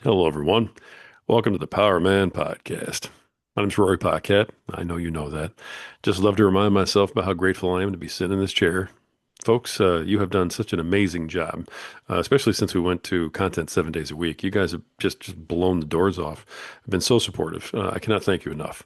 Hello, everyone. Welcome to the Power Man Podcast. My name's Rory Paquette. I know you know that. Just love to remind myself about how grateful I am to be sitting in this chair. Folks, you have done such an amazing job, especially since we went to content 7 days a week. You guys have just blown the doors off. I've been so supportive. I cannot thank you enough.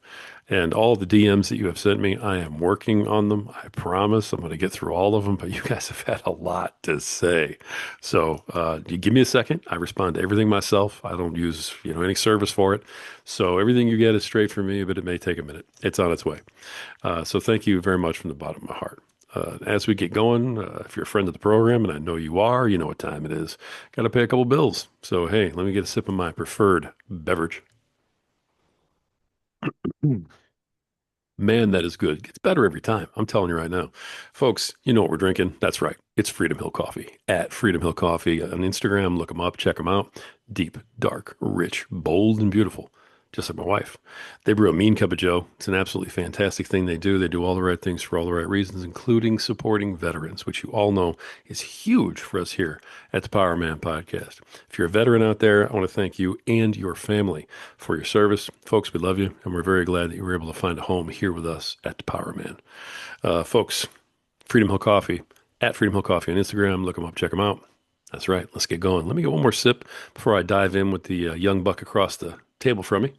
And all the DMs that you have sent me, I am working on them. I promise I'm going to get through all of them, but you guys have had a lot to say. So you give me a second. I respond to everything myself. I don't use, any service for it. So everything you get is straight from me, but it may take a minute. It's on its way. So thank you very much from the bottom of my heart. As we get going, if you're a friend of the program, and I know you are, you know what time it is. Got to pay a couple bills. So, hey, let me get a sip of my preferred beverage. Man, that is good. It gets better every time. I'm telling you right now. Folks, you know what we're drinking. That's right. It's Freedom Hill Coffee at Freedom Hill Coffee on Instagram. Look them up, check them out. Deep, dark, rich, bold, and beautiful. Just like my wife. They brew a mean cup of Joe. It's an absolutely fantastic thing they do. They do all the right things for all the right reasons, including supporting veterans, which you all know is huge for us here at the Power Man Podcast. If you're a veteran out there, I want to thank you and your family for your service. Folks, we love you, and we're very glad that you were able to find a home here with us at the Power Man. Folks, Freedom Hill Coffee, at Freedom Hill Coffee on Instagram. Look them up, check them out. That's right. Let's get going. Let me get one more sip before I dive in with the young buck across the table from me.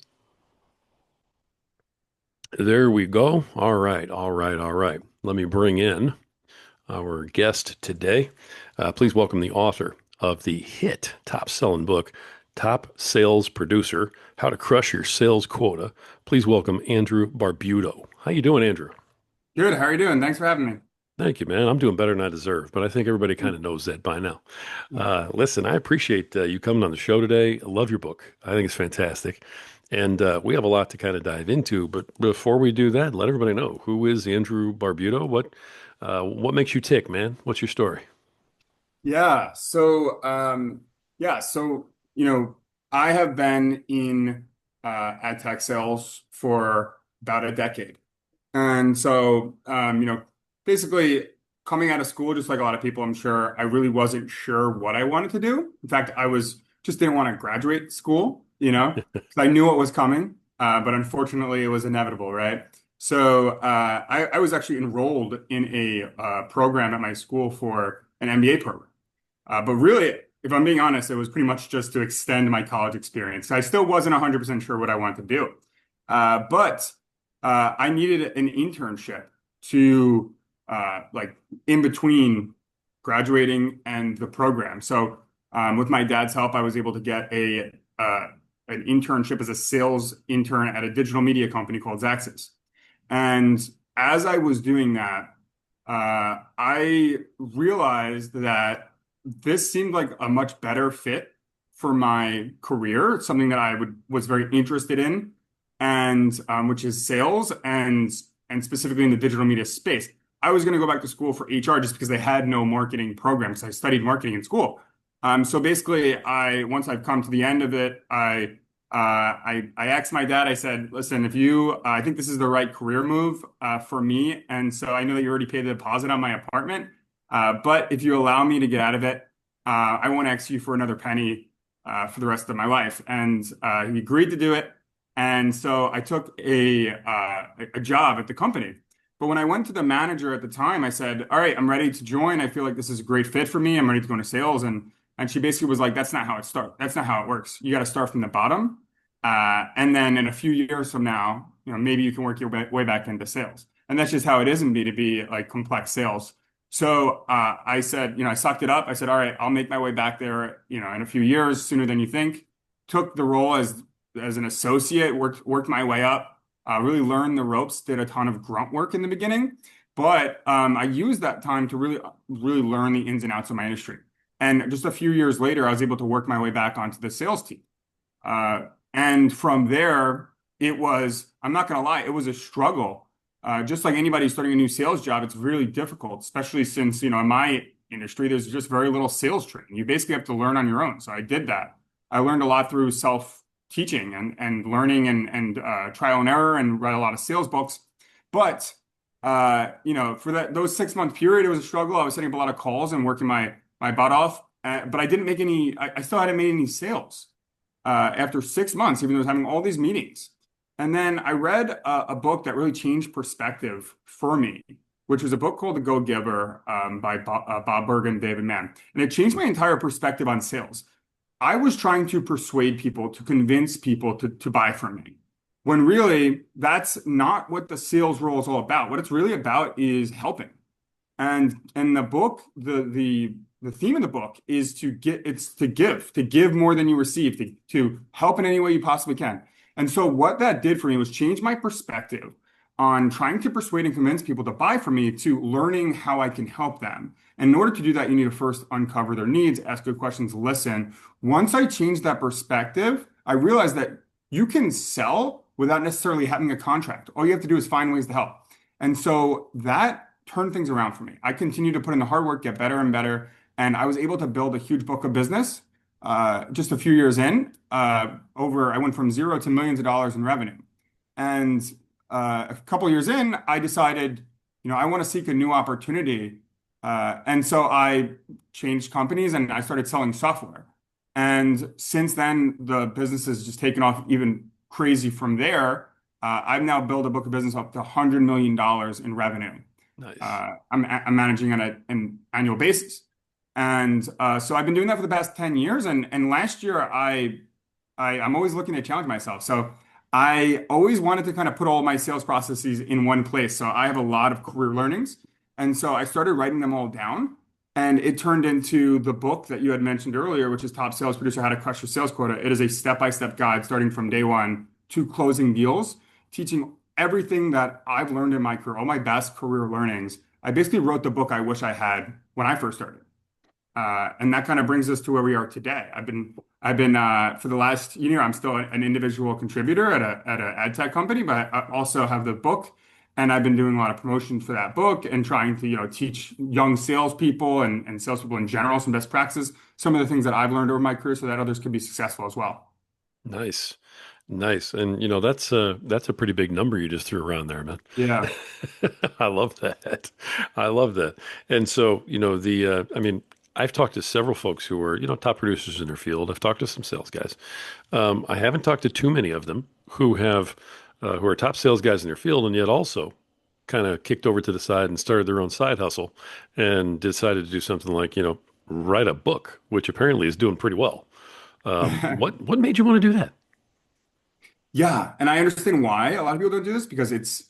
There we go. All right, all right, all right. Let me bring in our guest today. Please welcome the author of the hit top-selling book, Top Sales Producer: How to Crush Your Sales Quota. Please welcome Andrew Barbuto. How you doing, Andrew? Good. How are you doing? Thanks for having me. Thank you, man. I'm doing better than I deserve, but I think everybody kind of knows that by now. Listen, I appreciate you coming on the show today. I love your book. I think it's fantastic. And we have a lot to kind of dive into. But before we do that, let everybody know, who is Andrew Barbuto? What makes you tick, man? What's your story? Yeah. So, I have been in ad tech sales for about a decade. And so, basically coming out of school, just like a lot of people, I'm sure, I really wasn't sure what I wanted to do. In fact, I was just didn't want to graduate school, 'cause I knew what was coming, but unfortunately it was inevitable, right? So I was actually enrolled in a program at my school for an MBA program. But really, if I'm being honest, it was pretty much just to extend my college experience. I still wasn't 100% sure what I wanted to do. But I needed an internship to like in between graduating and the program. So with my dad's help, I was able to get a an internship as a sales intern at a digital media company called Zaxxas. And as I was doing that, I realized that this seemed like a much better fit for my career, something that was very interested in, and which is sales and specifically in the digital media space. I was going to go back to school for HR just because they had no marketing programs. I studied marketing in school. So basically, I once I've come to the end of it, I asked my dad. I said, "Listen, if I think this is the right career move for me, and so I know that you already paid the deposit on my apartment, but if you allow me to get out of it, I won't ask you for another penny for the rest of my life." And he agreed to do it, and so I took a job at the company. But when I went to the manager at the time, I said, "All right, I'm ready to join. I feel like this is a great fit for me. I'm ready to go into sales." And she basically was like, "That's not how it starts. That's not how it works. You got to start from the bottom, and then in a few years from now, maybe you can work your way back into sales." And that's just how it is in B2B, like complex sales. So I said, I sucked it up. I said, "All right, I'll make my way back there, in a few years, sooner than you think." Took the role as an associate, worked my way up, really learned the ropes, did a ton of grunt work in the beginning, but I used that time to really learn the ins and outs of my industry. And just a few years later, I was able to work my way back onto the sales team. And from there, I'm not going to lie, it was a struggle. Just like anybody starting a new sales job, it's really difficult, especially since, in my industry, there's just very little sales training. You basically have to learn on your own. So I did that. I learned a lot through self-teaching and learning and trial and error, and read a lot of sales books. But, for those 6 month period, it was a struggle. I was setting up a lot of calls and working my butt off. But I didn't make any, I still hadn't made any sales. after 6 months, even though I was having all these meetings. And then I read a book that really changed perspective for me, which was a book called The Go-Giver by Bob Bergen, David Mann. And it changed my entire perspective on sales. I was trying to persuade people, to convince people to buy from me. When really, that's not what the sales role is all about. What it's really about is helping. And the book, the theme of the book is to give more than you receive, to help in any way you possibly can. And so what that did for me was change my perspective on trying to persuade and convince people to buy from me to learning how I can help them. And in order to do that, you need to first uncover their needs, ask good questions, listen. Once I changed that perspective, I realized that you can sell without necessarily having a contract. All you have to do is find ways to help. And so that turned things around for me. I continued to put in the hard work, get better and better, and I was able to build a huge book of business just a few years in. I went from zero to millions of dollars in revenue. And a couple years in, I decided, I want to seek a new opportunity. And so I changed companies and I started selling software. And since then, the business has just taken off even crazy from there. I've now built a book of business up to $100 million in revenue. Nice. I'm managing on an annual basis. And so I've been doing that for the past 10 years. And last year, I'm always looking to challenge myself. So I always wanted to kind of put all my sales processes in one place. So I have a lot of career learnings. And so I started writing them all down. And it turned into the book that you had mentioned earlier, which is Top Sales Producer: How to Crush Your Sales Quota. It is a step-by-step guide starting from day one to closing deals, teaching everything that I've learned in my career, all my best career learnings. I basically wrote the book I wish I had when I first started. And that kind of brings us to where we are today. I've been for the last year, I'm still an individual contributor at a ad tech company, but I also have the book, and I've been doing a lot of promotion for that book and trying to, teach young salespeople and salespeople in general some best practices, some of the things that I've learned over my career, so that others can be successful as well. Nice. Nice. And that's a pretty big number you just threw around there, man. Yeah. I love that. I love that. And so, I mean, I've talked to several folks who are, top producers in their field. I've talked to some sales guys. I haven't talked to too many of them who are top sales guys in their field and yet also kind of kicked over to the side and started their own side hustle and decided to do something like, write a book, which apparently is doing pretty well. What made you want to do that? Yeah, and I understand why a lot of people don't do this because it's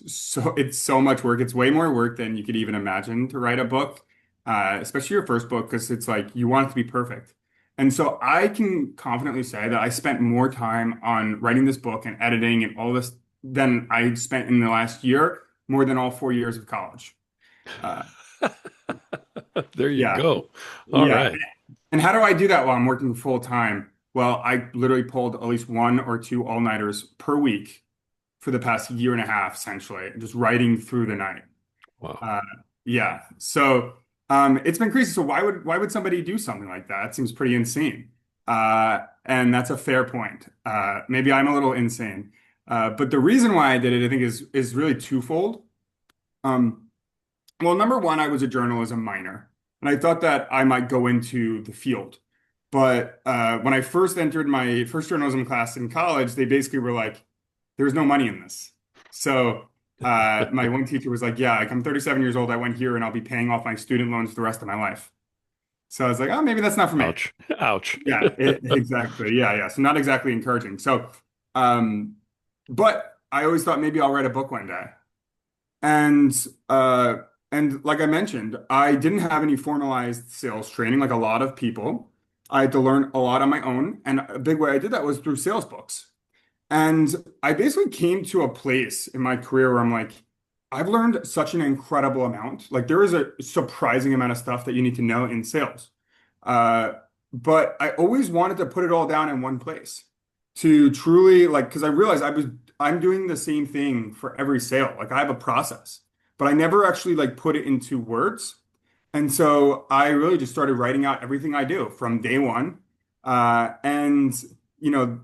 so much work. It's way more work than you could even imagine to write a book, especially your first book, because it's like you want it to be perfect. And so I can confidently say that I spent more time on writing this book and editing and all this than I spent in the last year, more than all 4 years of college. Uh, There you yeah, go. All yeah. right. And how do I do that while I'm working full time? Well, I literally pulled at least one or two all-nighters per week for the past year and a half, essentially, just writing through the night. Wow. Uh, yeah. So it's been crazy. So why would somebody do something like that? It seems pretty insane. And that's a fair point. Maybe I'm a little insane. But the reason why I did it, I think, is really twofold. Um, well, number one, I was a journalism minor, and I thought that I might go into the field. But when I first entered my first journalism class in college, they basically were like, "There's no money in this." So my one teacher was like, "Yeah, like I'm 37 years old. I went here, and I'll be paying off my student loans the rest of my life." So I was like, "Oh, maybe that's not for me." Ouch. Ouch. Yeah, exactly. Yeah, yeah. So not exactly encouraging. So, um, but I always thought maybe I'll write a book one day. And uh and like I mentioned, I didn't have any formalized sales training like a lot of people. I had to learn a lot on my own, and a big way I did that was through sales books. And I basically came to a place in my career where I'm like, I've learned such an incredible amount. Like there is a surprising amount of stuff that you need to know in sales. Uh, but I always wanted to put it all down in one place to truly like, because I realized I'm doing the same thing for every sale. Like I have a process, but I never actually like put it into words. And so I really just started writing out everything I do from day one. And, you know,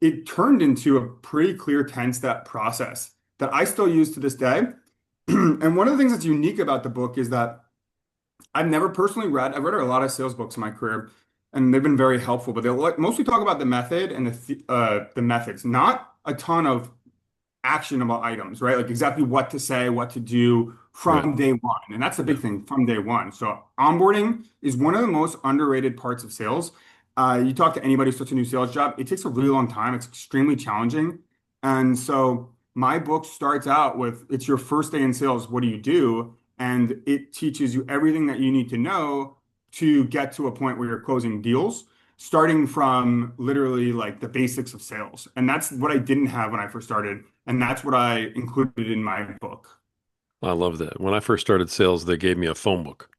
it turned into a pretty clear 10-step process that I still use to this day. And one of the things that's unique about the book is that I've never personally read, I've read a lot of sales books in my career, and they've been very helpful. But they'll mostly talk about the method and the methods, not a ton of actionable items, right? Like exactly what to say, what to do Right. from day one. And that's the Yeah. big thing from day one. So onboarding is one of the most underrated parts of sales. You talk to anybody who starts a new sales job, it takes a really long time. It's extremely challenging. And so my book starts out with it's your first day in sales. What do you do? And it teaches you everything that you need to know to get to a point where you're closing deals starting from literally like the basics of sales. And that's what I didn't have when I first started. And that's what I included in my book. I love that. When I first started sales, they gave me a phone book.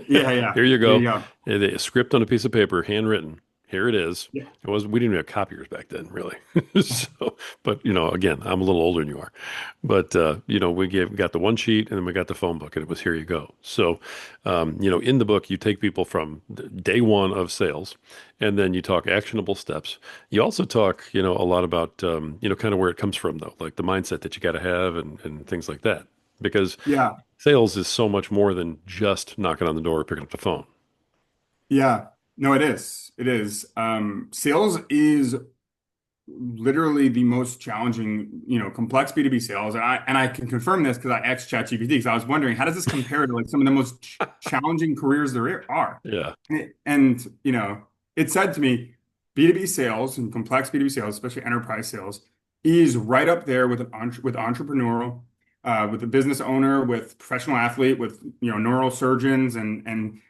Yeah, yeah. Here you There you go. go. A script on a piece of paper, handwritten. Here it is. Yeah. We didn't have copiers back then, really. So, but again, I'm a little older than you are. But got the one sheet and then we got the phone book and it was here you go. So, in the book, you take people from day one of sales and then you talk actionable steps. You also talk, a lot about, kind of where it comes from though, like the mindset that you got to have and things like that. Because Yeah. sales is so much more than just knocking on the door or picking up the phone. Yeah. No, it is. It is. Sales is literally the most challenging, complex B2B sales. And I can confirm this because I asked ChatGPT because I was wondering how does this compare to like some of the most challenging careers there are? Yeah. And it said to me, B2B sales and complex B2B sales, especially enterprise sales, is right up there with with entrepreneurial, with a business owner, with professional athlete, with neurosurgeons, and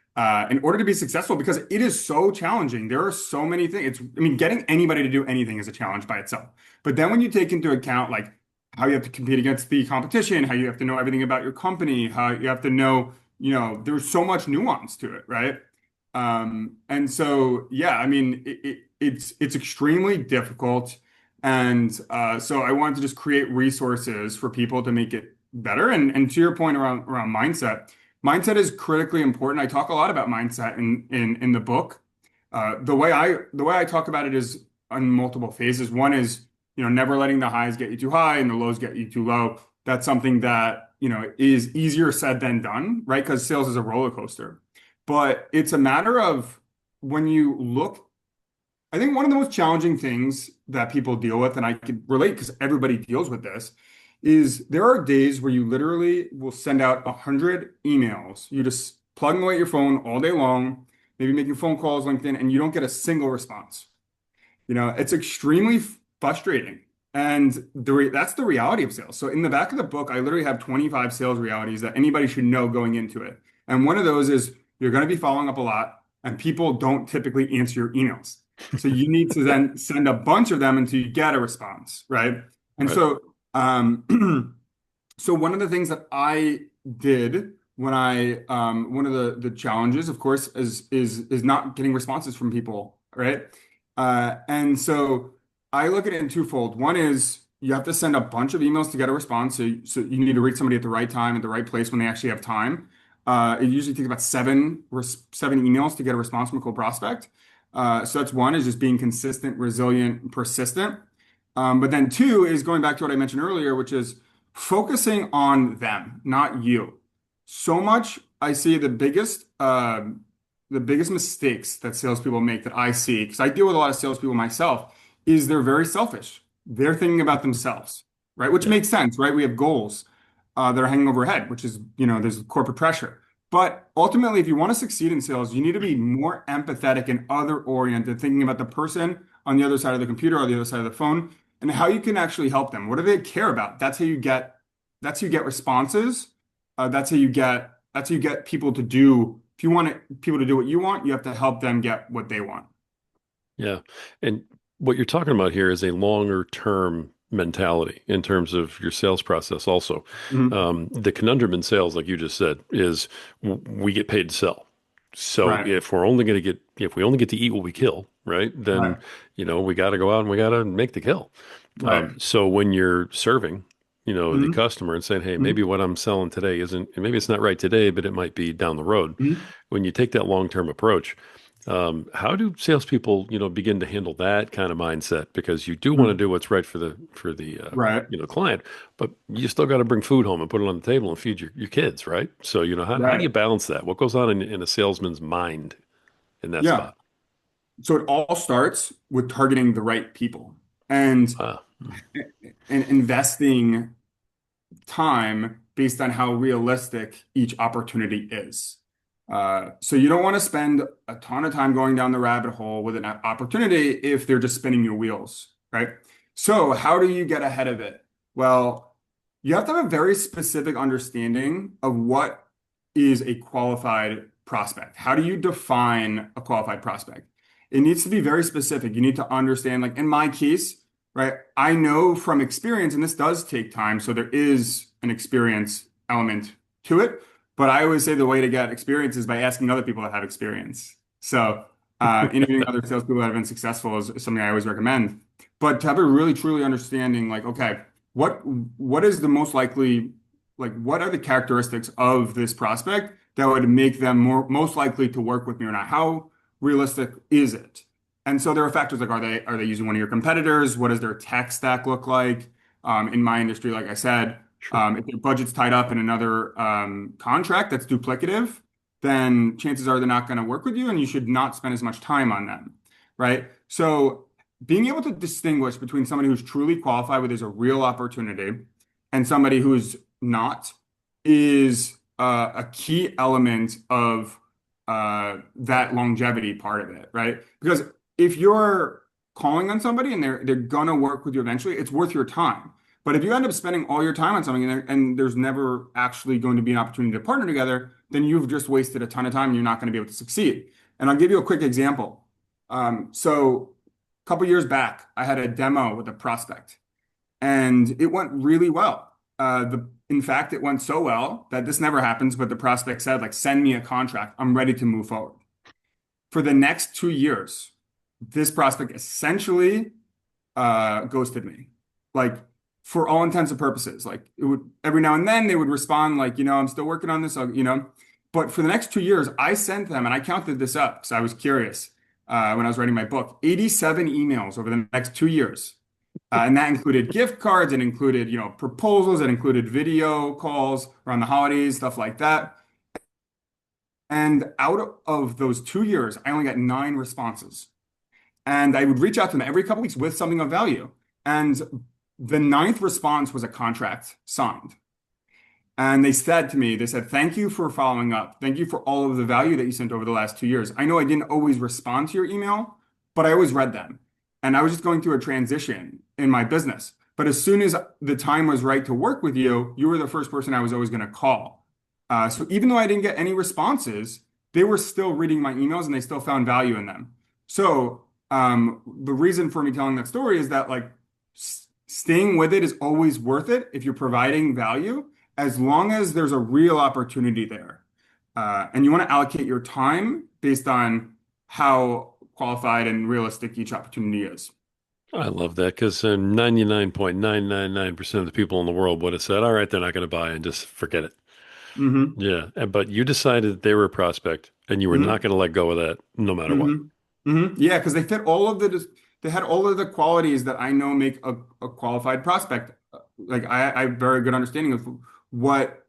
in order to be successful, because it is so challenging, there are so many things. I mean, getting anybody to do anything is a challenge by itself. But then when you take into account like how you have to compete against the competition, how you have to know everything about your company, how you have to know, there's so much nuance to it, right? And so, yeah, I mean, it's extremely difficult, and so I wanted to just create resources for people to make it better. And to your point around mindset, mindset is critically important. I talk a lot about mindset in the book. The way I talk about it is on multiple phases. One is never letting the highs get you too high and the lows get you too low. That's something that is easier said than done, right? Because sales is a roller coaster. But it's a matter of when you look, I think one of the most challenging things that people deal with, and I could relate because everybody deals with this, is there are days where you literally will send out 100 emails. You just plugging away at your phone all day long, maybe making phone calls, LinkedIn, and you don't get a single response. It's extremely frustrating. And that's the reality of sales. So in the back of the book, I literally have 25 sales realities that anybody should know going into it. And one of those is you're going to be following up a lot, and people don't typically answer your emails. So you need to then send a bunch of them until you get a response, right? And Right. so, so one of the things that I did when one of the challenges, of course, is not getting responses from people, right? And so I look at it in twofold. One is you have to send a bunch of emails to get a response. So you need to reach somebody at the right time, at the right place when they actually have time. It usually takes about seven emails to get a response from a cold prospect. So that's one is just being consistent, resilient, persistent. But then two is going back to what I mentioned earlier, which is focusing on them, not you. So much I see the biggest mistakes that salespeople make that I see, because I deal with a lot of salespeople myself, is they're very selfish. They're thinking about themselves, right? Which Yeah. makes sense, right? We have goals that are hanging overhead, which is, there's corporate pressure. But ultimately, if you want to succeed in sales, you need to be more empathetic and other oriented, thinking about the person on the other side of the computer or the other side of the phone and how you can actually help them. What do they care about? That's how you get responses. That's how you get people to do. If you want people to do what you want, you have to help them get what they want. Yeah. And what you're talking about here is a longer term mentality in terms of your sales process also. Mhm. The conundrum in sales, like you just said, is we get paid to sell. So Right. if we only get to eat what we kill, right, then, Right. we got to go out and we got to make the kill. Right. So when you're serving, the Mhm. customer and saying, hey, maybe Mhm. what I'm selling today isn't, and maybe it's not right today, but it might be down the road. Mhm. When you take that long-term approach, how do salespeople, begin to handle that kind of mindset? Because you do want to Mhm. do what's right for the Right. client, but you still got to bring food home and put it on the table and feed your kids, right? So, how do you Right. balance that? What goes on in a salesman's mind in that Yeah. spot? So it all starts with targeting the right people and Uh, investing time based on how realistic each opportunity is. So you don't want to spend a ton of time going down the rabbit hole with an opportunity if they're just spinning your wheels, right? So how do you get ahead of it? Well, you have to have a very specific understanding of what is a qualified prospect. How do you define a qualified prospect? It needs to be very specific. You need to understand, like in my case, right? I know from experience, and this does take time, so there is an experience element to it. But I always say the way to get experience is by asking other people that have experience. So interviewing other salespeople that have been successful is something I always recommend. But to have a really truly understanding, like, okay, what is the most likely, like, what are the characteristics of this prospect that would make them most likely to work with me or not? How realistic is it? And so there are factors like are they using one of your competitors? What does their tech stack look like? In my industry, like I said, sure. if their budget's tied up in another contract that's duplicative, then chances are they're not going to work with you, and you should not spend as much time on them, right? So being able to distinguish between somebody who's truly qualified, where there's a real opportunity, and somebody who's not, is a key element of that longevity part of it, right? Because if you're calling on somebody and they're gonna work with you eventually, it's worth your time. But if you end up spending all your time on something and there's never actually going to be an opportunity to partner together, then you've just wasted a ton of time and you're not going to be able to succeed. And I'll give you a quick example. So a couple years back, I had a demo with a prospect and it went really well. In fact, it went so well that this never happens, but the prospect said, like, send me a contract. I'm ready to move forward. For the next 2 years, this prospect essentially ghosted me. Like, for all intents and purposes, like it would every now and then they would respond like, I'm still working on this, But for the next 2 years, I sent them, and I counted this up because I was curious when I was writing my book, 87 emails over the next 2 years. And that included gift cards, it included, proposals, it included video calls around the holidays, stuff like that. And out of those 2 years, I only got 9 responses. And I would reach out to them every couple weeks with something of value. And the ninth response was a contract signed. And they said, thank you for following up. Thank you for all of the value that you sent over the last 2 years. I know I didn't always respond to your email, but I always read them. And I was just going through a transition in my business. But as soon as the time was right to work with you, you were the first person I was always going to call. So even though I didn't get any responses, they were still reading my emails and they still found value in them. So the reason for me telling that story is that, like, staying with it is always worth it if you're providing value, as long as there's a real opportunity there. And you want to allocate your time based on how qualified and realistic each opportunity is. I love that because 99.999% of the people in the world would have said, all right, they're not going to buy and just forget it. Hmm. Yeah. But you decided that they were a prospect and you were not Hmm. going to let go of that no matter what. Hmm. Hmm. Yeah, because they had all of the qualities that I know make a qualified prospect. Like I have very good understanding of what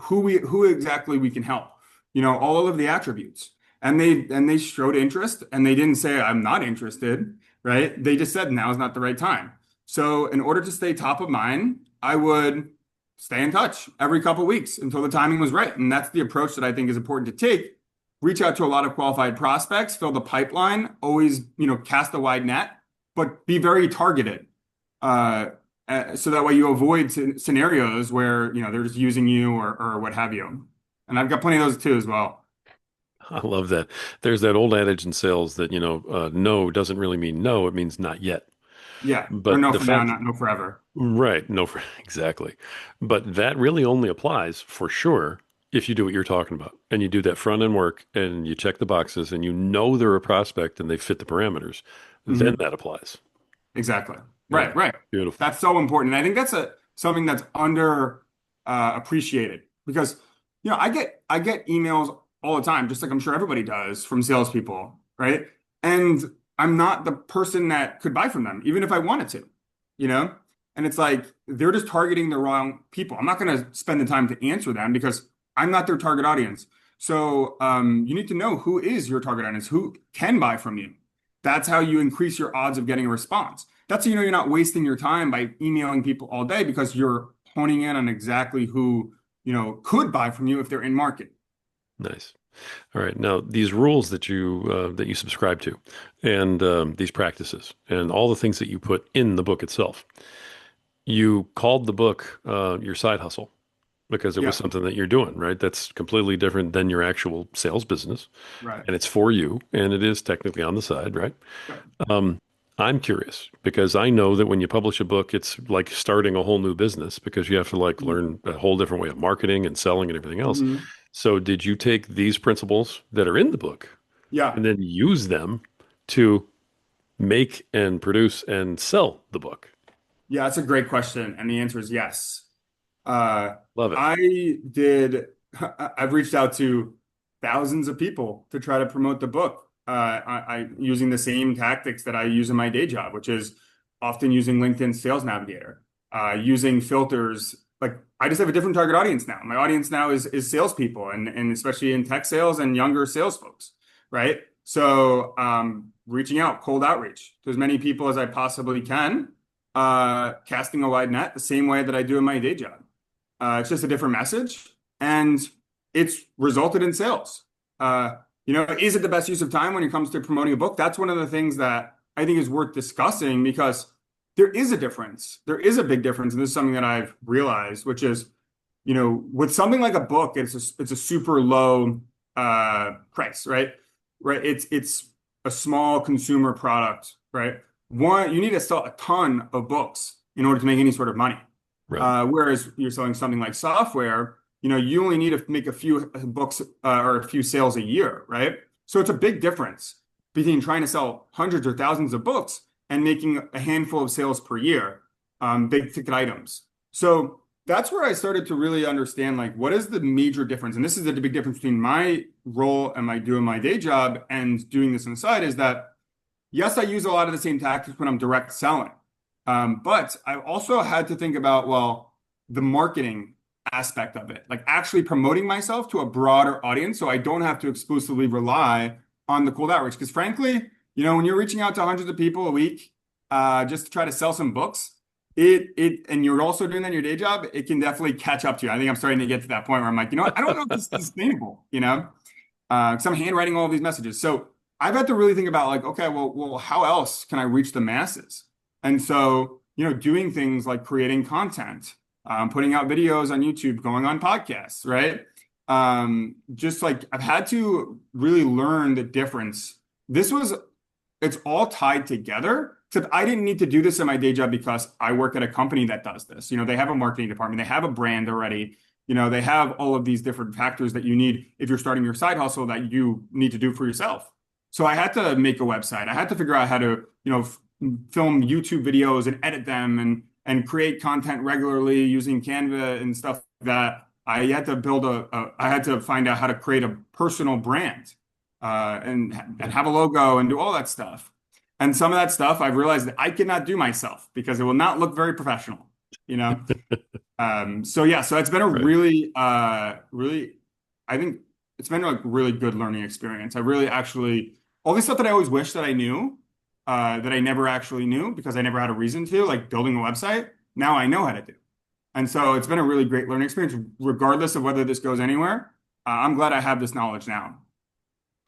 who exactly we can help. All of the attributes. And they showed interest and they didn't say I'm not interested, right? They just said now is not the right time. So in order to stay top of mind, I would stay in touch every couple weeks until the timing was right. And that's the approach that I think is important to take. Reach out to a lot of qualified prospects, fill the pipeline, always, cast a wide net, but be very targeted. So that way you avoid scenarios where they're just using you or what have you. And I've got plenty of those too as well. I love that. There's that old adage in sales that, no doesn't really mean no, it means not yet. Yeah, or But no the for now, fact, not no forever. right, no, exactly. But that really only applies for sure if you do what you're talking about and you do that front end work and you check the boxes and you know they're a prospect and they fit the parameters, then Hmm. that applies. Exactly. Yeah, Right, right. beautiful. That's so important. And I think that's something that's under appreciated because I get emails all the time, just like I'm sure everybody does from salespeople, right? And I'm not the person that could buy from them, even if I wanted to, you know? And it's like they're just targeting the wrong people. I'm not going to spend the time to answer them because I'm not their target audience. So you need to know who is your target audience, who can buy from you. That's how you increase your odds of getting a response. That's how you know you're not wasting your time by emailing people all day because you're honing in on exactly who, could buy from you if they're in market. Nice. All right. Now, these rules that you subscribe to, and these practices, and all the things that you put in the book itself, you called the book your side hustle because it was Yeah, something that you're doing, right? That's completely different than your actual sales business, right. and it's for you, and it is technically on the side, right? Yep. Um, I'm curious because I know that when you publish a book, it's like starting a whole new business because you have to like learn a whole different way of marketing and selling and everything else. Mhm. So, did you take these principles that are in the book Yeah. and then use them to make and produce and sell the book? Yeah, that's a great question. And the answer is yes. Uh, Love it. I did, I've reached out to thousands of people to try to promote the book. Using the same tactics that I use in my day job, which is often using LinkedIn Sales Navigator, using filters. Like I just have a different target audience now. My audience now is salespeople and especially in tech sales and younger sales folks, right? So reaching out, cold outreach to as many people as I possibly can, casting a wide net the same way that I do in my day job. It's just a different message, and it's resulted in sales. Is it the best use of time when it comes to promoting a book? That's one of the things that I think is worth discussing because there is a difference. There is a big difference, and this is something that I've realized, which is, with something like a book, it's a super low price, right? Right. It's a small consumer product, right? One, you need to sell a ton of books in order to make any sort of money. Right. Whereas you're selling something like software, you only need to make a few books or a few sales a year, right? So it's a big difference between trying to sell hundreds or thousands of books and making a handful of sales per year, big ticket items. So that's where I started to really understand like what is the major difference, and this is the big difference between my role and my doing my day job and doing this on the side is that yes, I use a lot of the same tactics when I'm direct selling. But I also had to think about, well, the marketing aspect of it, like actually promoting myself to a broader audience so I don't have to exclusively rely on the cold outreach. Because frankly, when you're reaching out to hundreds of people a week, just to try to sell some books, and you're also doing that in your day job, it can definitely catch up to you. I think I'm starting to get to that point where I'm like, what? I don't know if this is sustainable, because I'm handwriting all of these messages. So I've had to really think about like, okay, well, how else can I reach the masses? And so, doing things like creating content, putting out videos on YouTube, going on podcasts, right? Just like I've had to really learn the difference. This was, it's all tied together, except I didn't need to do this in my day job because I work at a company that does this. They have a marketing department, they have a brand already. They have all of these different factors that you need if you're starting your side hustle that you need to do for yourself. So I had to make a website. I had to figure out how to, film YouTube videos and edit them and create content regularly using Canva and stuff like that. I had to I had to find out how to create a personal brand and Yeah. have a logo and do all that stuff. And some of that stuff I've realized that I cannot do myself because it will not look very professional, you know? So yeah, so it's been a Right. really, I think it's been a really good learning experience. I really actually, all the stuff that I always wish that I knew, that I never actually knew because I never had a reason to, like building a website, now I know how to do. And so it's been a really great learning experience, regardless of whether this goes anywhere. I'm glad I have this knowledge now.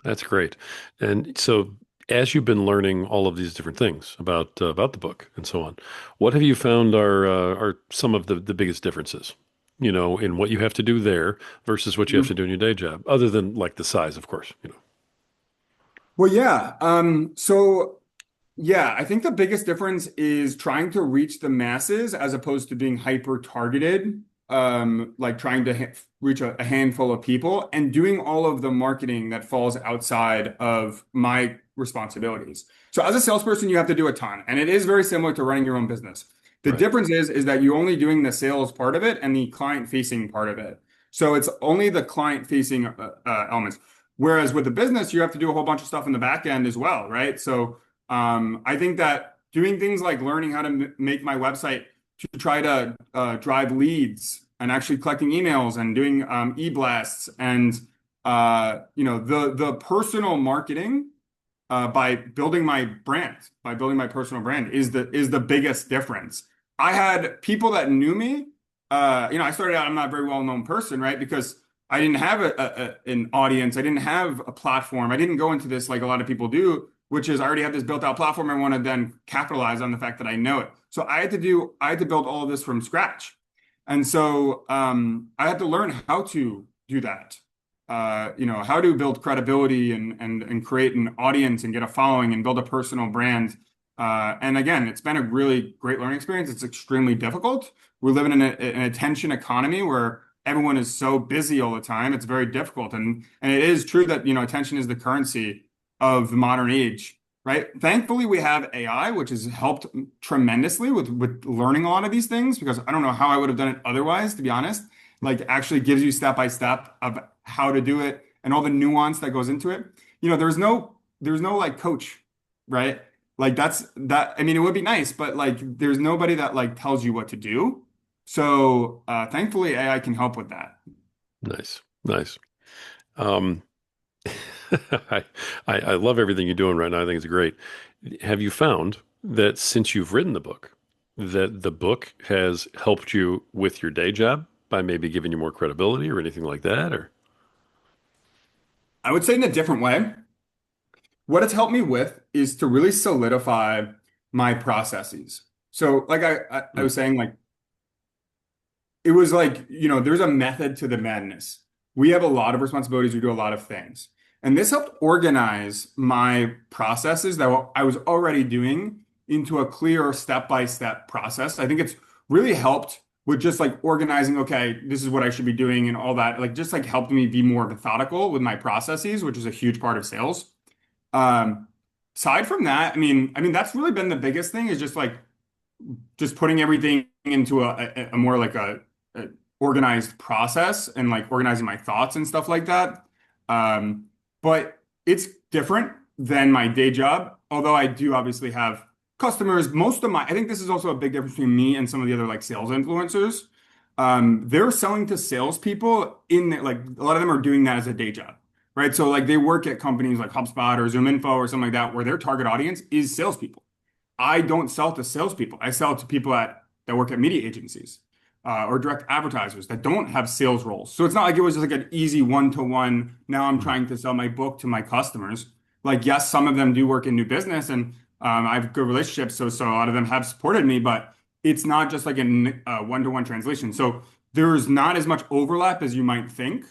That's great. And so, as you've been learning all of these different things about the book and so on, what have you found are some of the biggest differences? In what you have to do there versus what you have to do in your day job, other than like the size, of course. Well, yeah. So yeah, I think the biggest difference is trying to reach the masses as opposed to being hyper targeted, like trying to reach a handful of people and doing all of the marketing that falls outside of my responsibilities. So as a salesperson, you have to do a ton, and it is very similar to running your own business. The Right. difference is that you're only doing the sales part of it and the client facing part of it. So it's only the client facing elements. Whereas with the business, you have to do a whole bunch of stuff in the back end as well, right? So I think that doing things like learning how to make my website to try to drive leads and actually collecting emails and doing e-blasts and the personal marketing by building my brand, by building my personal brand is the biggest difference. I had people that knew me. I started out, I'm not a very well-known person, right? Because I didn't have an audience. I didn't have a platform. I didn't go into this like a lot of people do, which is I already have this built-out platform. I want to then capitalize on the fact that I know it. So I had to build all of this from scratch. And so I had to learn how to do that. How to build credibility and create an audience and get a following and build a personal brand. And again, it's been a really great learning experience. It's extremely difficult. We're living in an attention economy where everyone is so busy all the time. It's very difficult. And it is true that, attention is the currency of the modern age, right? Thankfully, we have AI, which has helped tremendously with learning a lot of these things because I don't know how I would have done it otherwise, to be honest. Like actually gives you step by step of how to do it and all the nuance that goes into it. There's no like coach, right? Like I mean, it would be nice, but like there's nobody that like tells you what to do. So thankfully AI can help with that. Nice, nice. Um, I, I love everything you're doing right now. I think it's great. Have you found that since you've written the book, that the book has helped you with your day job by maybe giving you more credibility or anything like that? Or I would say in a different way. What it's helped me with is to really solidify my processes. So like I Mm, was saying, like it was like, there's a method to the madness. We have a lot of responsibilities. We do a lot of things. And this helped organize my processes that I was already doing into a clear step-by-step process. I think it's really helped with just like organizing, okay, this is what I should be doing and all that. Like just like helped me be more methodical with my processes, which is a huge part of sales. Um, Aside from that, I mean, that's really been the biggest thing is just putting everything into a more like a organized process and like organizing my thoughts and stuff like that. Um, but it's different than my day job, although I do obviously have customers. I think this is also a big difference between me and some of the other like sales influencers. They're selling to salespeople like a lot of them are doing that as a day job, right? So like they work at companies like HubSpot or ZoomInfo or something like that, where their target audience is salespeople. I don't sell to salespeople. I sell to people that work at media agencies or direct advertisers that don't have sales roles. So it's not like it was just like an easy one-to-one. Now I'm mm, trying to sell my book to my customers. Like, yes, some of them do work in new business and I have good relationships. So a lot of them have supported me, but it's not just like a one-to-one translation. So there's not as much overlap as you might think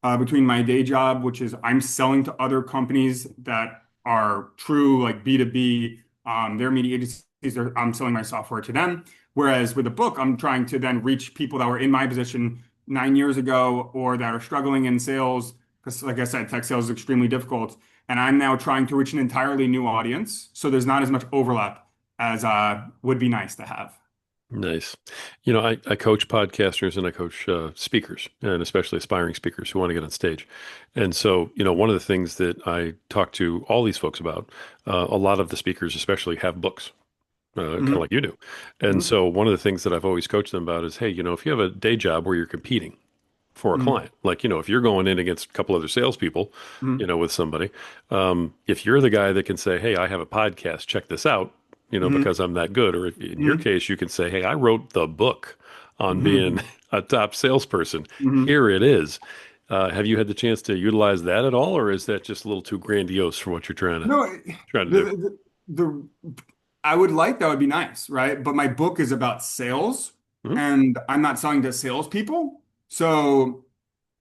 between my day job, which is I'm selling to other companies that are true like B2B their media agencies I'm selling my software to them. Whereas with a book, I'm trying to then reach people that were in my position 9 years ago or that are struggling in sales. Because, like I said, tech sales is extremely difficult. And I'm now trying to reach an entirely new audience. So there's not as much overlap as would be nice to have. nice. I coach podcasters and I coach speakers and especially aspiring speakers who want to get on stage. And so, one of the things that I talk to all these folks about, a lot of the speakers especially have books. Kind of Hmm. like you do. And Hmm. so one of the things that I've always coached them about is, hey, if you have a day job where you're competing for a Hmm. client, like, if you're going in against a couple other salespeople, Hmm. with somebody, if you're the guy that can say, hey, I have a podcast, check this out, Hmm. because I'm that good, or if in your Hmm. case, you can say, hey, I wrote the book on being Hmm. a top salesperson. Hmm. Here it is. Have you had the chance to utilize that at all, or is that just a little too grandiose for what you're trying to No, trying to the, do? the, the I would like that would be nice, right? But my book is about sales, Mhm. and I'm not selling to salespeople. So,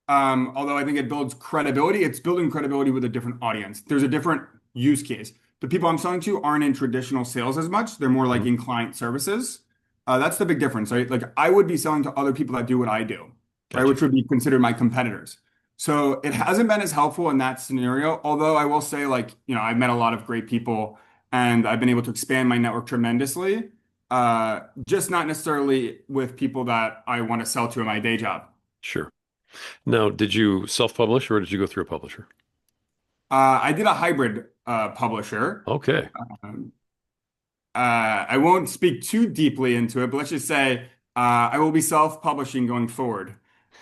although I think it builds credibility, it's building credibility with a different audience. There's a different use case. The people I'm selling to aren't in traditional sales as much. They're more like Mhm. in client services. That's the big difference, right? Like I would be selling to other people that do what I do, right? Gotcha. Which would be considered my competitors. So it hasn't been as helpful in that scenario. Although I will say, like, I've met a lot of great people and I've been able to expand my network tremendously. Just not necessarily with people that I want to sell to in my day job. Sure. Now, did you self-publish or did you go through a publisher? I did a hybrid publisher. Okay. Um, I won't speak too deeply into it, but let's just say I will be self-publishing going forward.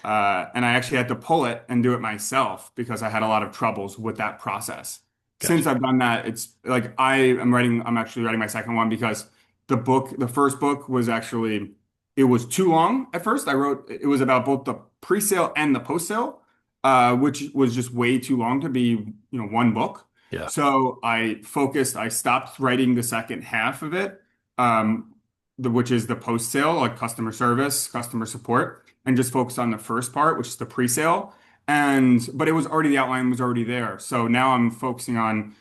And I actually had to pull it and do it myself because I had a lot of troubles with that process. since Gotcha. I've done that, it's like I'm actually writing my second one because the first book was actually, it was too long at first. It was about both the pre-sale and the post-sale, which was just way too long to be, one book. Yeah. So I stopped writing the second half of it, um, which is the post-sale, like customer service, customer support, and just focused on the first part, which is the pre-sale. But it was already, the outline was already there. So now I'm focusing on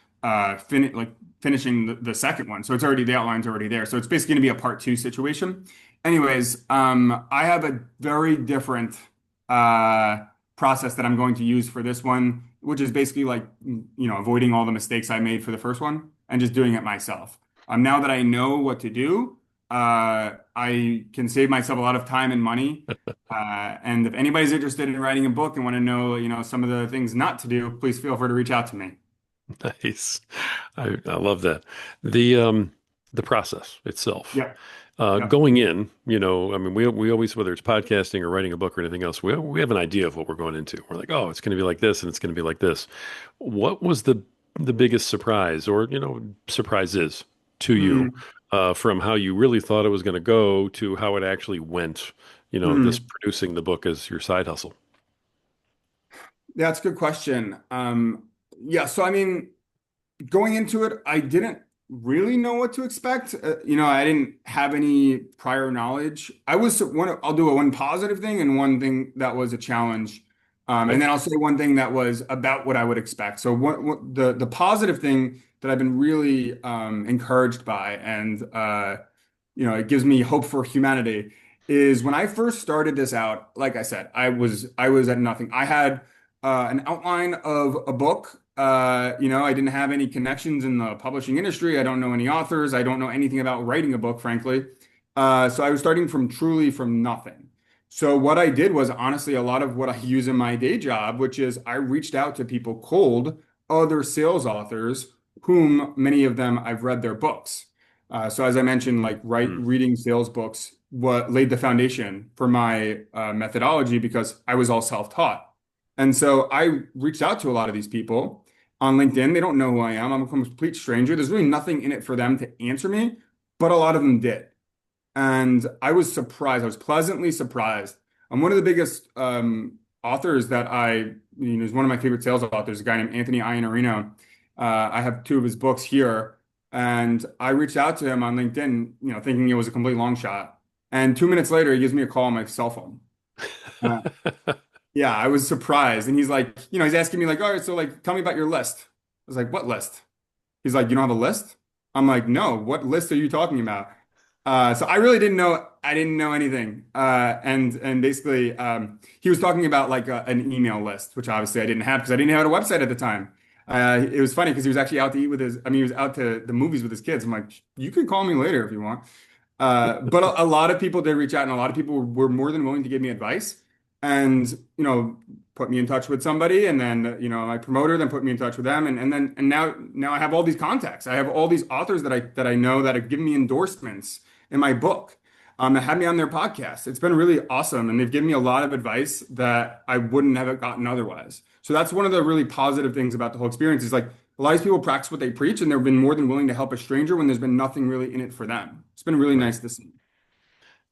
finishing the second one. So the outline's already there. So it's basically going to be a part two situation. Anyways, I have a very different uh, process that I'm going to use for this one, which is basically like, avoiding all the mistakes I made for the first one and just doing it myself. Now that I know what to do, I can save myself a lot of time and money. And if anybody's interested in writing a book and want to know, some of the things not to do, please feel free to reach out to me. Nice. I love that. The process itself. Yeah. Yeah. Going in, I mean, we always, whether it's podcasting or writing a book or anything else, we have an idea of what we're going into. We're like, oh, it's going to be like this and it's going to be like this. What was the biggest surprise or, surprises to you Mm, from how you really thought it was going to go to how it actually went, this mm. producing the book as your side hustle? That's a good question. Yeah. So, I mean, going into it, I didn't really know what to expect. I didn't have any prior knowledge. I'll do a one positive thing and one thing that was a challenge. And Okay. then I'll say one thing that was about what I would expect. So the positive thing that I've been really encouraged by, and it gives me hope for humanity, is when I first started this out, like I said, I was at nothing. I had an outline of a book. I didn't have any connections in the publishing industry. I don't know any authors. I don't know anything about writing a book, frankly. So I was starting from nothing. So what I did was honestly a lot of what I use in my day job, which is I reached out to people cold, other sales authors, whom many of them I've read their books. So as I mentioned, like Hmm. reading sales books, what laid the foundation for my methodology because I was all self-taught. And so I reached out to a lot of these people on LinkedIn. They don't know who I am. I'm a complete stranger. There's really nothing in it for them to answer me, but a lot of them did. And I was surprised. I was pleasantly surprised. I'm one of the biggest authors that is one of my favorite sales authors, a guy named Anthony Iannarino. I have two of his books here. And I reached out to him on LinkedIn, thinking it was a complete long shot. And 2 minutes later, he gives me a call on my cell phone. Uh, yeah, I was surprised. And he's like, he's asking me like, all right, so like, tell me about your list. I was like, what list? He's like, you don't have a list? I'm like, no, what list are you talking about? So I really didn't know. I didn't know anything. And basically, he was talking about like an email list, which obviously I didn't have because I didn't have a website at the time. It was funny because he was actually out to eat with he was out to the movies with his kids. I'm like, you can call me later if you want. But a lot of people did reach out, and a lot of people were more than willing to give me advice, and put me in touch with somebody, and then my promoter then put me in touch with them, and now I have all these contacts. I have all these authors that I know that have given me endorsements in my book, that had me on their podcast. It's been really awesome, and they've given me a lot of advice that I wouldn't have gotten otherwise. So that's one of the really positive things about the whole experience is like a lot of these people practice what they preach, and they've been more than willing to help a stranger when there's been nothing really in it for them. It's been really Right. nice to see.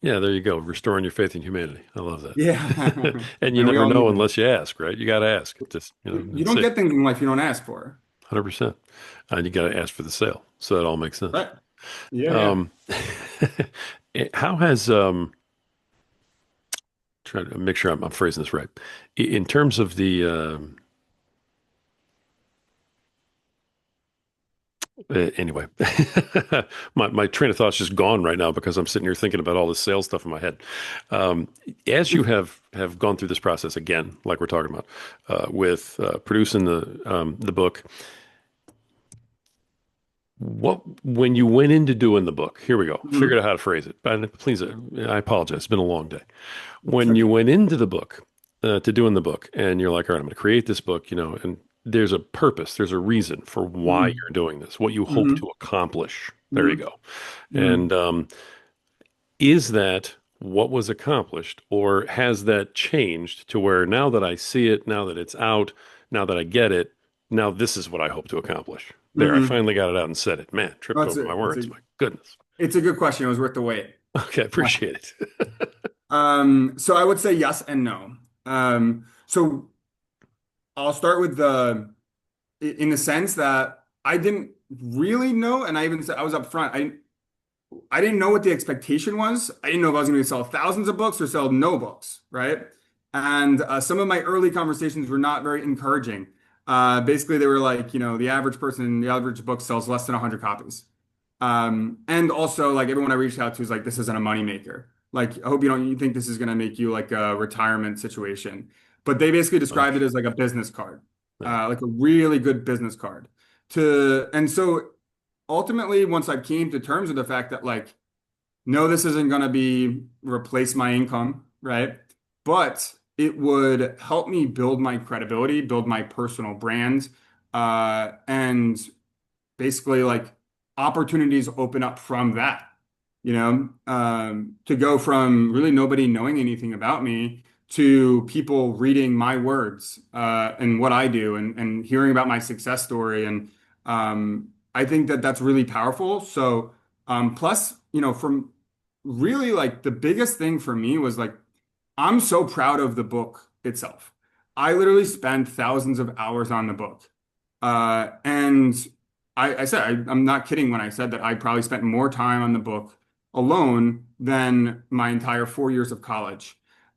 Yeah, there you go. Restoring your faith in humanity. I love Yeah. that. And you And we never all know need it. unless you ask, right? You got to ask. Just, You that's don't it. get things in life you don't ask for. 100%. And you got to ask for the sale. So that all makes sense. Right. Yeah, yeah. Um, how has, trying to make sure I'm phrasing this right. In terms of anyway, my train of thought's just gone right now because I'm sitting here thinking about all this sales stuff in my head. Um, as you have gone through this process again, like we're talking about, with producing the book, what when you went into doing the book, here we go. Figured Mhm. out how to phrase it. But please, I apologize. It's been a long day. It's When you okay. went into the book, to doing the book, and you're like, all right, I'm going to create this book, and there's a purpose, there's a reason for why Mhm. you're doing this, what you hope to Mhm. accomplish. There you Mhm. go. Mhm. And is that what was accomplished, or has that changed to where now that I see it, now that it's out, now that I get it? Now this is what I hope to accomplish. There, I Hmm. finally got it out and said it. Man, Oh, tripped over my words. My goodness. it's a good question. It was worth the wait. Okay, appreciate it. So I would say yes and no. So I'll start with in the sense that I didn't really know, and I even said I was up front. I didn't know what the expectation was. I didn't know if I was going to sell thousands of books or sell no books, right? And some of my early conversations were not very encouraging. Basically, they were like, the average person, the average book sells less than 100 copies. And also, like everyone I reached out to is like, this isn't a moneymaker. Like, I hope you think this is going to make you like a retirement situation. But they basically described it Ouch. as like a business card, Yeah. like a really good business card. And so ultimately, once I came to terms with the fact that like, no, this isn't going to be replace my income, right? But it would help me build my credibility, build my personal brand, and basically like opportunities open up from that, to go from really nobody knowing anything about me to people reading my words and what I do and hearing about my success story. And I think that that's really powerful. So, plus, from really like the biggest thing for me was like, I'm so proud of the book itself. I literally spent thousands of hours on the book. And I said, I'm not kidding when I said that I probably spent more time on the book alone than my entire 4 years of college.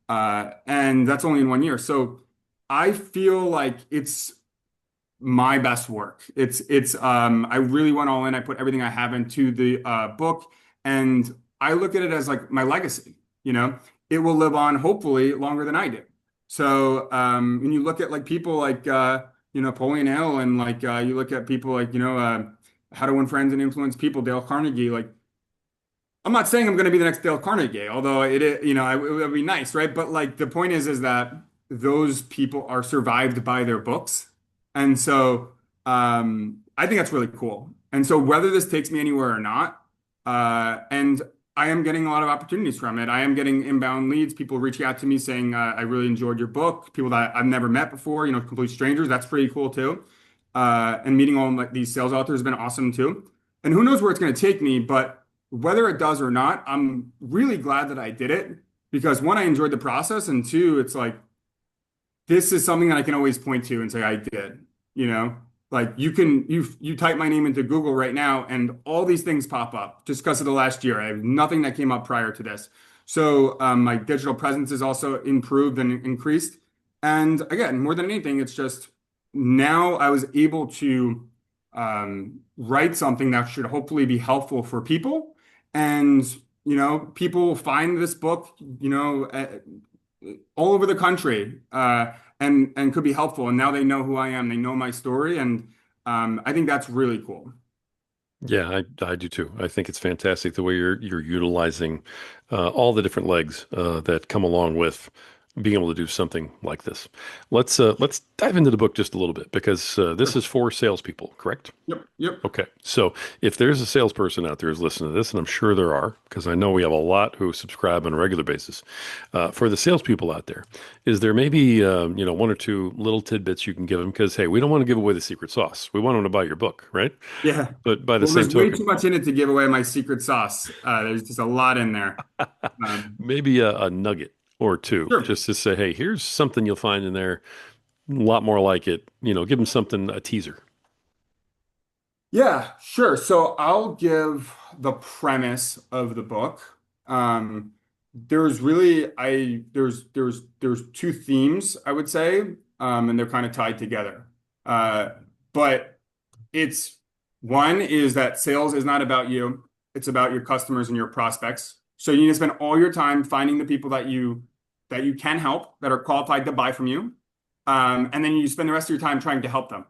And that's only in 1 year. So I feel like it's my best work. I really went all in. I put everything I have into the book, and I look at it as like my legacy, you know. It will live on hopefully longer than I do. So when you look at like people like Napoleon Hill and like you look at people like How to Win Friends and Influence People, Dale Carnegie, like I'm not saying I'm going to be the next Dale Carnegie, although it would be nice, right? But like the point is that those people are survived by their books, and so I think that's really cool. And so whether this takes me anywhere or not, and I am getting a lot of opportunities from it. I am getting inbound leads, people reaching out to me saying, "I really enjoyed your book." People that I've never met before, complete strangers. That's pretty cool too. And meeting all like these sales authors has been awesome too. And who knows where it's going to take me, but whether it does or not, I'm really glad that I did it because one, I enjoyed the process, and two, it's like this is something that I can always point to and say I did, you know? Like you type my name into Google right now and all these things pop up just because of the last year. I have nothing that came up prior to this. So my digital presence is also improved and increased. And again, more than anything, it's just now I was able to write something that should hopefully be helpful for people. And, people find this book, all over the country and could be helpful. And now they know who I am. They know my story. And I think that's really cool. Yeah, I do too. I think it's fantastic the way you're utilizing all the different legs that come along with being able to do something like this. Let's dive into the book just a little bit because this Sure. is for salespeople, correct? Yep. Yep. Okay, so if there's a salesperson out there who's listening to this, and I'm sure there are, because I know we have a lot who subscribe on a regular basis, for the salespeople out there, is there maybe one or two little tidbits you can give them? Because hey, we don't want to give away the secret sauce. We want them to buy your book, right? Yeah. But by the Well, same there's way token, too much in it to give away my secret sauce. There's just a lot in there. Um, maybe a nugget or two, sure. just to say, hey, here's something you'll find in there, a lot more like it. Give them something, a teaser. Yeah, sure. So I'll give the premise of the book. There's really I there's two themes I would say, and they're kind of tied together. Uh, but it's one is that sales is not about you; it's about your customers and your prospects. So you need to spend all your time finding the people that you can help that are qualified to buy from you, and then you spend the rest of your time trying to help them.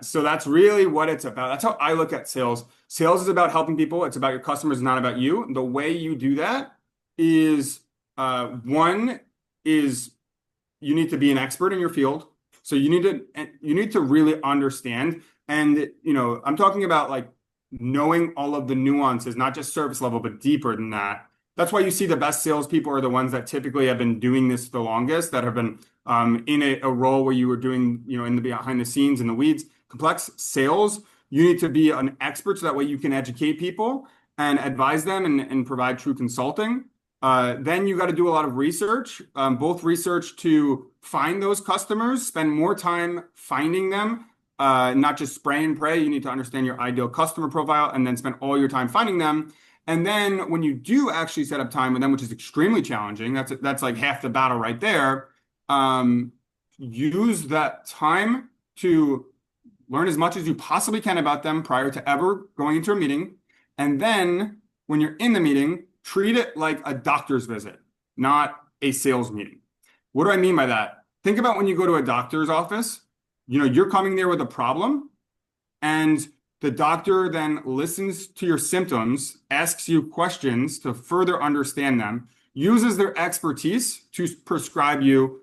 So that's really what it's about. That's how I look at sales. Sales is about helping people. It's about your customers, not about you. The way you do that is one is you need to be an expert in your field. So you need to really understand. And I'm talking about like knowing all of the nuances, not just service level, but deeper than that. That's why you see the best salespeople are the ones that typically have been doing this the longest, that have been in a role where you were doing, in the behind the scenes in the weeds, complex sales, you need to be an expert so that way you can educate people and advise them and provide true consulting. Then you got to do a lot of research, both research to find those customers, spend more time finding them, not just spray and pray. You need to understand your ideal customer profile and then spend all your time finding them. And then when you do actually set up time with them, which is extremely challenging, that's like half the battle right there. Um, Use that time to learn as much as you possibly can about them prior to ever going into a meeting. And then when you're in the meeting, treat it like a doctor's visit, not a sales meeting. What do I mean by that? Think about when you go to a doctor's office, you're coming there with a problem, and the doctor then listens to your symptoms, asks you questions to further understand them, uses their expertise to prescribe you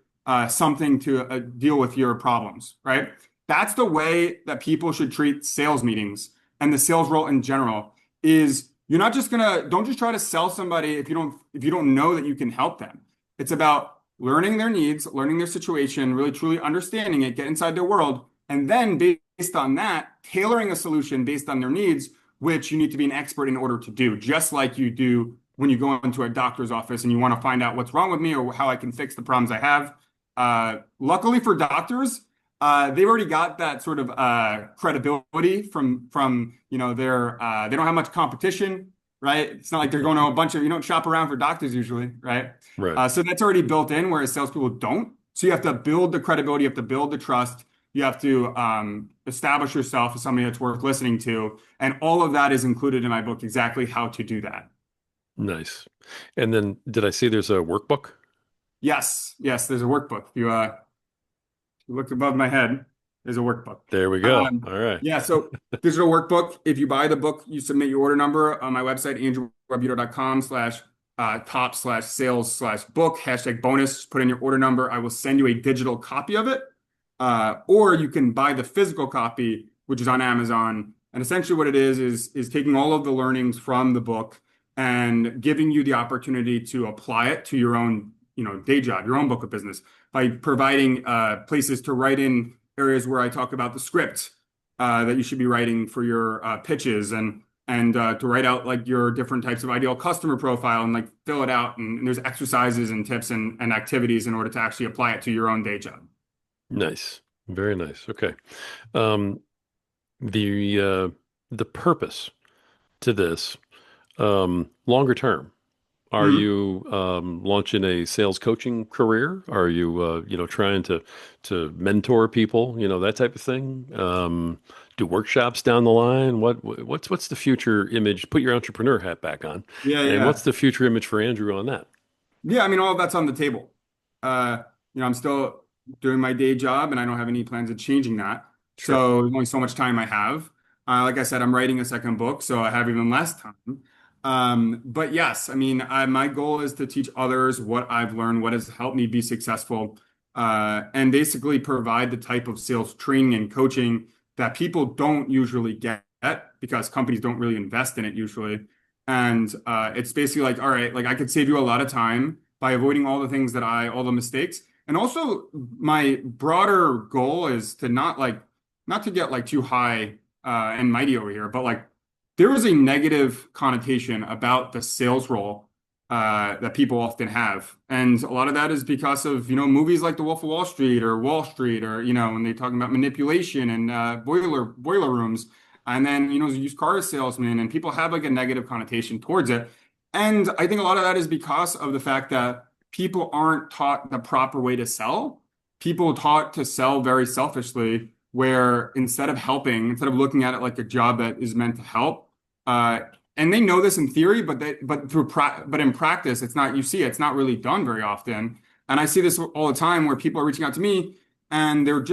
something to deal with your problems, right? That's the way that people should treat sales meetings and the sales role in general is you're not just gonna don't just try to sell somebody if you don't know that you can help them. It's about learning their needs, learning their situation, really truly understanding it, get inside their world, and then based on that, tailoring a solution based on their needs, which you need to be an expert in order to do, just like you do when you go into a doctor's office and you want to find out what's wrong with me or how I can fix the problems I have. Luckily for doctors, they've already got that sort of credibility from their they don't have much competition, right? It's not like they're going to a bunch of you don't shop around for doctors usually, right? Right. So that's already built in, whereas salespeople don't. So you have to build the credibility, you have to build the trust, you have to establish yourself as somebody that's worth listening to, and all of that is included in my book, exactly how to do that. Nice. And then did I see there's a workbook? Yes, yes, there's a workbook. If you look above my head, there's a workbook. There we go. Um, All right. yeah, so digital workbook. If you buy the book, you submit your order number on my website, andrewbarbuto.com/top/sales/book, #bonus. Put in your order number. I will send you a digital copy of it. Or you can buy the physical copy, which is on Amazon. And essentially what it is taking all of the learnings from the book and giving you the opportunity to apply it to your own, day job, your own book of business by providing places to write in areas where I talk about the script that you should be writing for your pitches and to write out like your different types of ideal customer profile and like fill it out. And there's exercises and tips and activities in order to actually apply it to your own day job. Nice. Very nice. Okay. Um, the purpose to this, longer term. Are Mhm. you launching a sales coaching career? Are you trying to mentor people, that type of thing? Do workshops down the line? What's the future image? Put your entrepreneur hat back on. Yeah, And what's yeah. the future image for Andrew on that? Yeah, I mean, all of that's on the table. I'm still doing my day job and I don't have any plans of changing that. Sure. So there's only so much time I have. Like I said, I'm writing a second book, so I have even less time. But yes, I mean, my goal is to teach others what I've learned, what has helped me be successful, and basically provide the type of sales training and coaching that people don't usually get because companies don't really invest in it usually. And it's basically like, all right, like I could save you a lot of time by avoiding all the mistakes. And also, my broader goal is to not to get like too high and mighty over here, but like there is a negative connotation about the sales role that people often have. And a lot of that is because of, movies like The Wolf of Wall Street or Wall Street or, when they talk about manipulation and boiler rooms. And then, used car salesmen and people have like a negative connotation towards it. And I think a lot of that is because of the fact that people aren't taught the proper way to sell. People are taught to sell very selfishly, where instead of looking at it like a job that is meant to help, uh, and they know this in theory, but in practice, it's not really done very often. And I see this all the time where people are reaching out to me and they're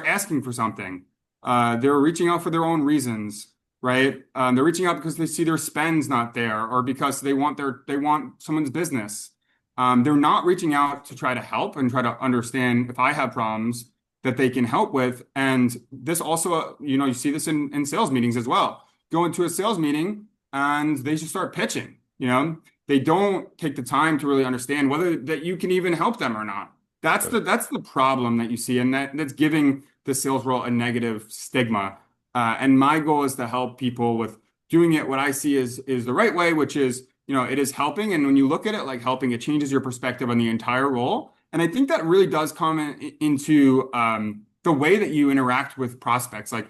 asking for something. They're reaching out for their own reasons, right? They're reaching out because they see their spend's not there, or because they want someone's business. They're not reaching out to try to help and try to understand if I have problems that they can help with. And this also, you see this in sales meetings as well. Go into a sales meeting and they just start pitching. They don't take the time to really understand whether that you can even help them or not. Right. That's the problem that you see, and that's giving the sales role a negative stigma. And my goal is to help people with doing it what I see is the right way, which is, it is helping. And when you look at it like helping, it changes your perspective on the entire role. And I think that really does come into the way that you interact with prospects. Like,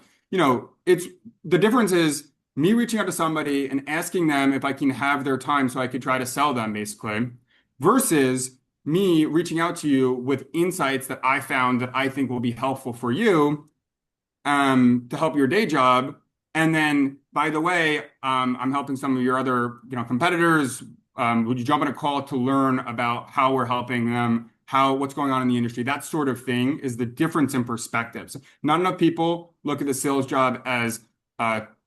it's the difference is me reaching out to somebody and asking them if I can have their time so I could try to sell them, basically, versus me reaching out to you with insights that I found that I think will be helpful for you to help your day job. And then, by the way, I'm helping some of your other, competitors. Would you jump on a call to learn about how we're helping them, what's going on in the industry? That sort of thing is the difference in perspectives. Not enough people look at the sales job as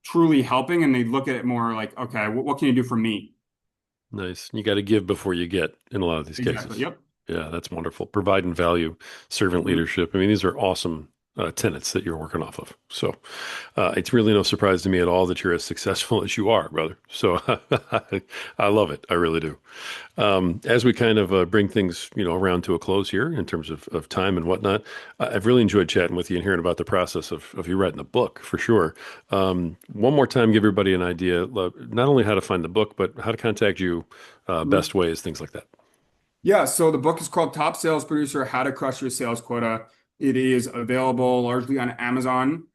truly helping, and they look at it more like, okay, what can you do for me? Nice. You got to give before you get in a lot of these Exactly. cases. Yep. Yeah, that's wonderful. Providing value, servant Mhm. leadership. I mean, these are awesome tenets that you're working off of. So it's really no surprise to me at all that you're as successful as you are, brother. So I love it. I really do. As we kind of bring things, around to a close here in terms of time and whatnot, I've really enjoyed chatting with you and hearing about the process of you writing the book for sure. One more time, give everybody an idea, not only how to find the book, but how to contact you, Mhm. best ways, things like that. Yeah, so the book is called Top Sales Producer: How to Crush Your Sales Quota. It is available largely on Amazon,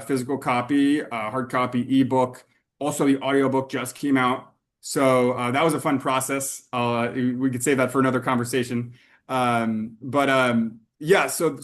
physical copy, hard copy, ebook. Also, the audiobook just came out. So that was a fun process. We could save that for another conversation. But yeah, so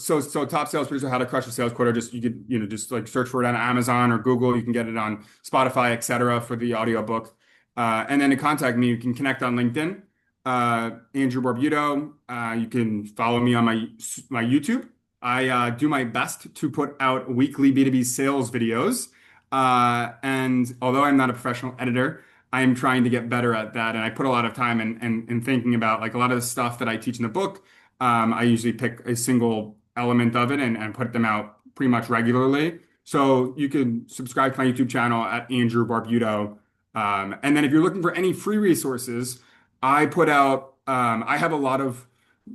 Top Sales Producer: How to Crush Your Sales Quota. Just you could, just like search for it on Amazon or Google. You can get it on Spotify, etc. for the audiobook. And then to contact me, you can connect on LinkedIn, Andrew Barbuto. You can follow me on my YouTube. I do my best to put out weekly B2B sales videos. And although I'm not a professional editor, I am trying to get better at that. And I put a lot of time in thinking about like a lot of the stuff that I teach in the book. I usually pick a single element of it and put them out pretty much regularly. So you can subscribe to my YouTube channel at Andrew Barbuto. And then if you're looking for any free resources, I have a lot of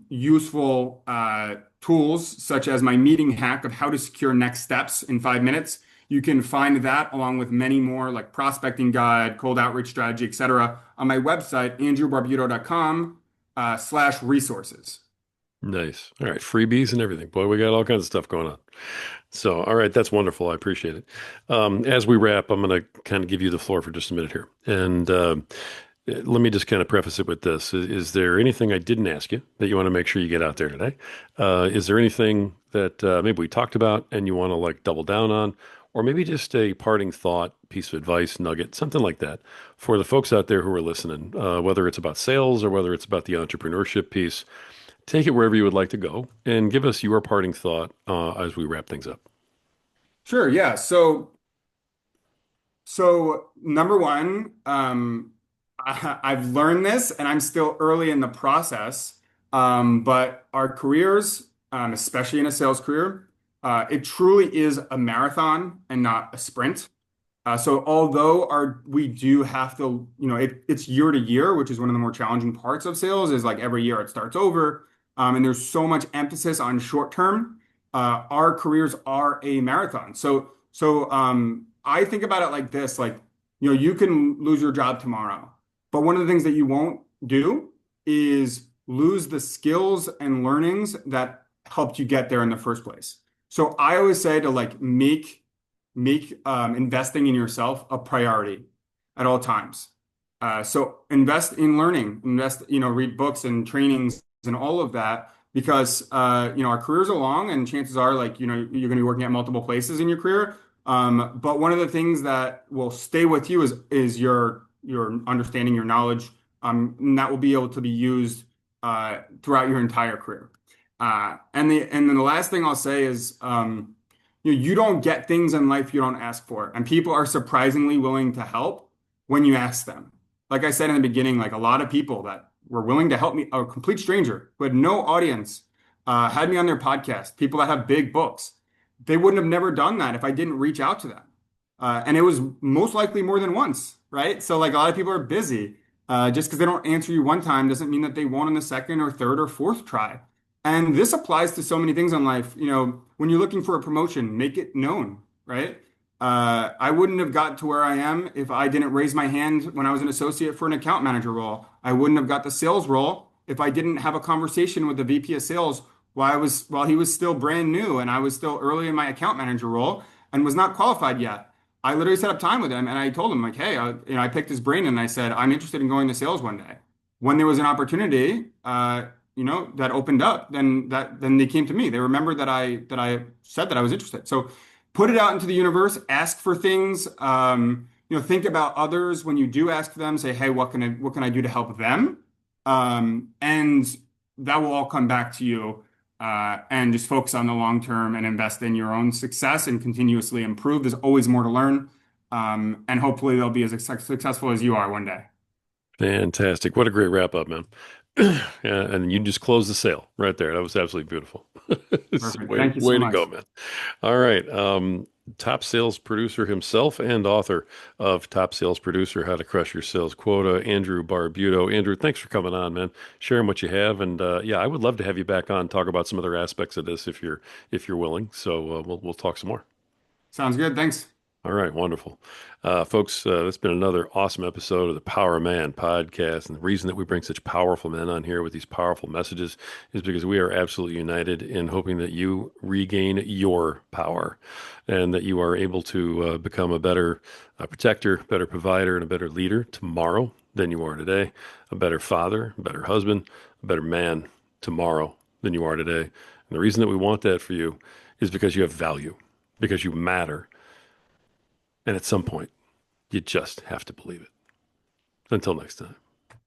useful tools, such as my meeting hack of how to secure next steps in 5 minutes. You can find that along with many more like prospecting guide, cold outreach strategy, etc. on my website, andrewbarbuto.com /resources. Nice. All right. Freebies and everything. Boy, we got all kinds of stuff going on. So, all right. That's wonderful. I appreciate it. As we wrap, I'm going to kind of give you the floor for just a minute here. And let me just kind of preface it with this. Is there anything I didn't ask you that you want to make sure you get out there today? Is there anything that maybe we talked about and you want to like double down on? Or maybe just a parting thought, piece of advice, nugget, something like that for the folks out there who are listening, whether it's about sales or whether it's about the entrepreneurship piece. Take it wherever you would like to go and give us your parting thought as we wrap things up. Sure, yeah. So number one, I've learned this and I'm still early in the process. But our careers, especially in a sales career, it truly is a marathon and not a sprint. So although we do have to, it's year to year, which is one of the more challenging parts of sales, is like every year it starts over. And there's so much emphasis on short term. Our careers are a marathon. So I think about it like this, like, you can lose your job tomorrow, but one of the things that you won't do is lose the skills and learnings that helped you get there in the first place. So I always say to like make investing in yourself a priority at all times. So invest in learning, read books and trainings and all of that because our careers are long and chances are like you're going to be working at multiple places in your career. But one of the things that will stay with you is your understanding, your knowledge, and that will be able to be used throughout your entire career. And then the last thing I'll say is you don't get things in life you don't ask for, and people are surprisingly willing to help when you ask them. Like I said in the beginning, like a lot of people that were willing to help me, a complete stranger who had no audience, had me on their podcast. People that have big books, they wouldn't have never done that if I didn't reach out to them. And it was most likely more than once, right? So like a lot of people are busy. Just because they don't answer you one time doesn't mean that they won't on the second or third or fourth try. And this applies to so many things in life. When you're looking for a promotion, make it known, right? I wouldn't have got to where I am if I didn't raise my hand when I was an associate for an account manager role. I wouldn't have got the sales role if I didn't have a conversation with the VP of sales while he was still brand new and I was still early in my account manager role and was not qualified yet. I literally set up time with him and I told him like, hey, I picked his brain and I said, I'm interested in going to sales one day. When there was an opportunity, that opened up, then they came to me. They remembered that I said that I was interested. So put it out into the universe, ask for things. Think about others when you do ask them. Say, hey, what can I do to help them? And that will all come back to you. And just focus on the long term and invest in your own success and continuously improve. There's always more to learn. And hopefully they'll be as successful as you are one day. Fantastic. What a great wrap up, man. Yeah, and you just closed the sale right there. That was absolutely beautiful. Perfect. Way, Thank you so way to go, much. man. All right. Top sales producer himself and author of Top Sales Producer, How to Crush Your Sales Quota, Andrew Barbuto. Andrew, thanks for coming on, man. Sharing what you have. And yeah, I would love to have you back on, talk about some other aspects of this if you're willing. So we'll talk some more. Sounds good. Thanks. All right, wonderful. Folks, it's been another awesome episode of the Power Man podcast. And the reason that we bring such powerful men on here with these powerful messages is because we are absolutely united in hoping that you regain your power and that you are able to become a better protector, better provider, and a better leader tomorrow than you are today, a better father, a better husband, a better man tomorrow than you are today. And the reason that we want that for you is because you have value, because you matter. And at some point, you just have to believe it. Until next time.